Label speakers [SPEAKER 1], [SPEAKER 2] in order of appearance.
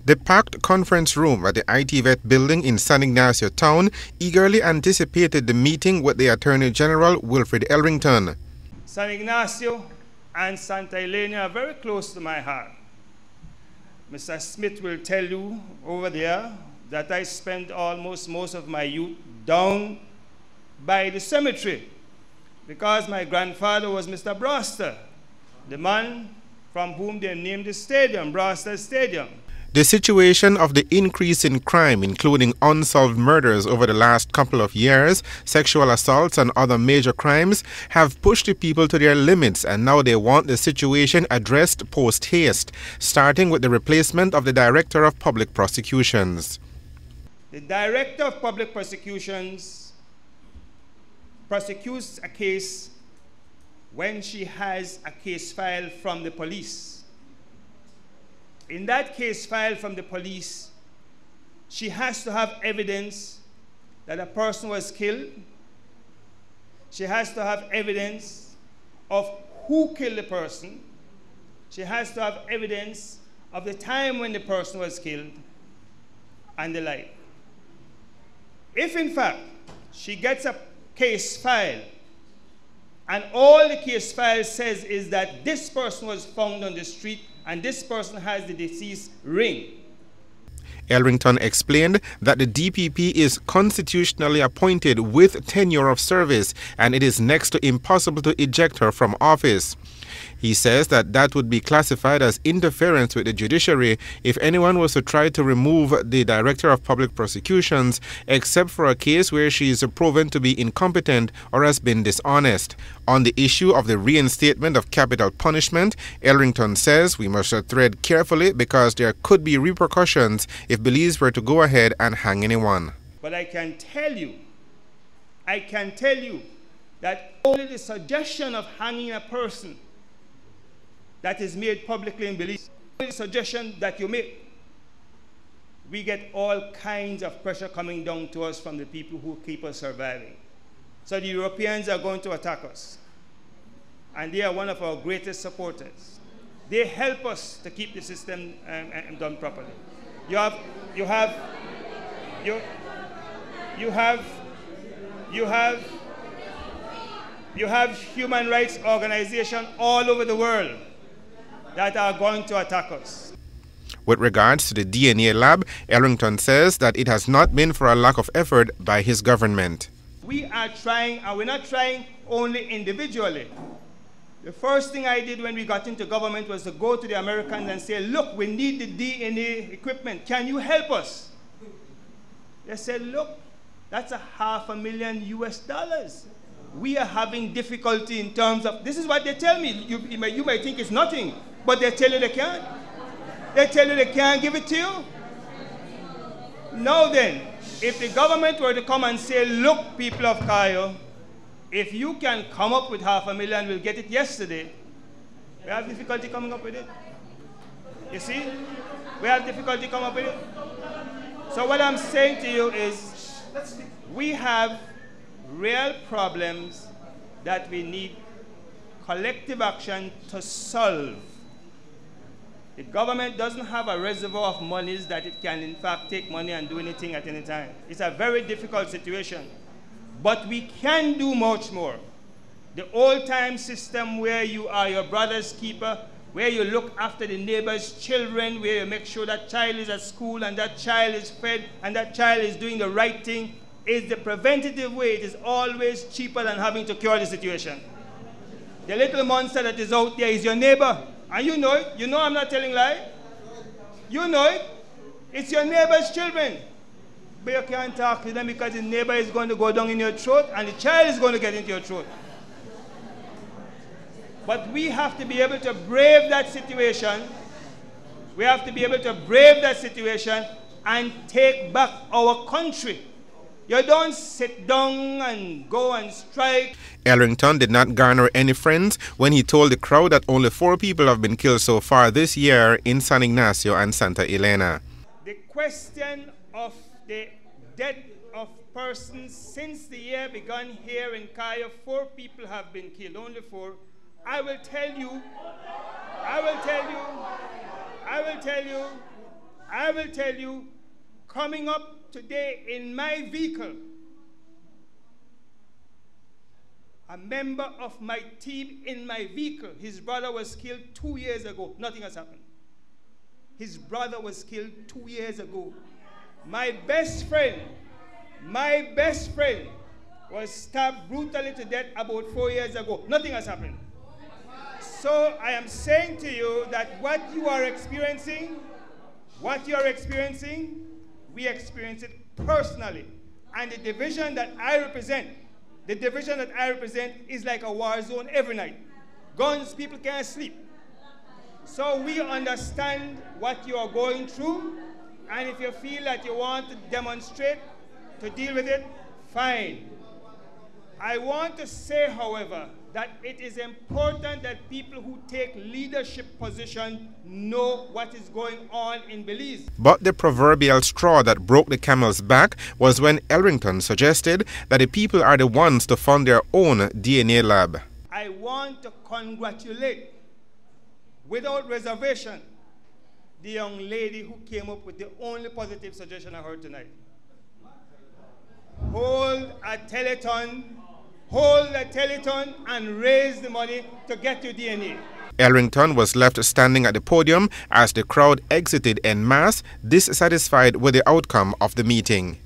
[SPEAKER 1] The packed conference room at the ITVET building in San Ignacio town eagerly anticipated the meeting with the Attorney General Wilfred Elrington.
[SPEAKER 2] San Ignacio and Santa Elena are very close to my heart. Mr. Smith will tell you over there that I spent almost most of my youth down by the cemetery because my grandfather was Mr. Broster, the man from whom they named the stadium, Broster Stadium.
[SPEAKER 1] The situation of the increase in crime, including unsolved murders over the last couple of years, sexual assaults and other major crimes, have pushed the people to their limits, and now they want the situation addressed post-haste, starting with the replacement of the Director of Public Prosecutions.
[SPEAKER 2] The Director of Public Prosecutions prosecutes a case when she has a case file from the police. In that case filed from the police, she has to have evidence that a person was killed. She has to have evidence of who killed the person. She has to have evidence of the time when the person was killed and the like. If in fact she gets a case file and all the case file says is that this person was found on the street and this person has the deceased ring.
[SPEAKER 1] Elrington explained that the DPP is constitutionally appointed with tenure of service and it is next to impossible to eject her from office. He says that that would be classified as interference with the judiciary if anyone was to try to remove the Director of Public Prosecutions except for a case where she is proven to be incompetent or has been dishonest. On the issue of the reinstatement of capital punishment, Elrington says we must tread carefully because there could be repercussions if police were to go ahead and hang anyone.
[SPEAKER 2] But I can tell you that only the suggestion of hanging a person that is made publicly in belief, the suggestion that you make, we get all kinds of pressure coming down to us from the people who keep us surviving. So the Europeans are going to attack us. And they are one of our greatest supporters. They help us to keep the system done properly. You have human rights organizations all over the world that are going to attack us.
[SPEAKER 1] With regards to the DNA lab, Elrington says that it has not been for a lack of effort by his government.
[SPEAKER 2] We are trying, and we're not trying only individually. The first thing I did when we got into government was to go to the Americans and say, look, we need the DNA equipment. Can you help us? They said, look, that's $500,000 US. We are having difficulty in terms of, this is what they tell me. You might think it's nothing, but they tell you they can't. They tell you they can't give it to you. Now then, if the government were to come and say, look, people of Cayo, if you can come up with $500,000, we'll get it yesterday. We have difficulty coming up with it. You see? We have difficulty coming up with it. So what I'm saying to you is, we have real problems that we need collective action to solve. The government doesn't have a reservoir of monies that it can in fact take money and do anything at any time. It's a very difficult situation. But we can do much more. The old-time system where you are your brother's keeper, where you look after the neighbor's children, where you make sure that child is at school and that child is fed and that child is doing the right thing, is the preventative way. It is always cheaper than having to cure the situation. The little monster that is out there is your neighbor, and you know it. You know I'm not telling lie. You know it. It's your neighbor's children. But you can't talk to them because the neighbor is going to go down in your throat and the child is going to get into your throat. But we have to be able to brave that situation. We have to be able to brave that situation and take back our country. You don't sit down and go and strike.
[SPEAKER 1] Elrington did not garner any friends when he told the crowd that only 4 people have been killed so far this year in San Ignacio and Santa Elena.
[SPEAKER 2] The question of the death of persons since the year began here in Cayo, 4 people have been killed, only 4. I will tell you, I will tell you, coming up today in my vehicle, a member of my team in my vehicle, his brother was killed 2 years ago. Nothing has happened. His brother was killed 2 years ago. My best friend was stabbed brutally to death about 4 years ago. Nothing has happened. So I am saying to you that what you are experiencing, we experience it personally. And the division that I represent is like a war zone every night. Guns, people can't sleep. So we understand what you are going through, and if you feel that you want to demonstrate, to deal with it, fine. I want to say, however, that it is important that people who take leadership position know what is going on in Belize.
[SPEAKER 1] But the proverbial straw that broke the camel's back was when Elrington suggested that the people are the ones to fund their own DNA lab.
[SPEAKER 2] I want to congratulate, without reservation, the young lady who came up with the only positive suggestion I heard tonight. Hold a telethon and raise the money to get your DNA.
[SPEAKER 1] Elrington was left standing at the podium as the crowd exited en masse, dissatisfied with the outcome of the meeting.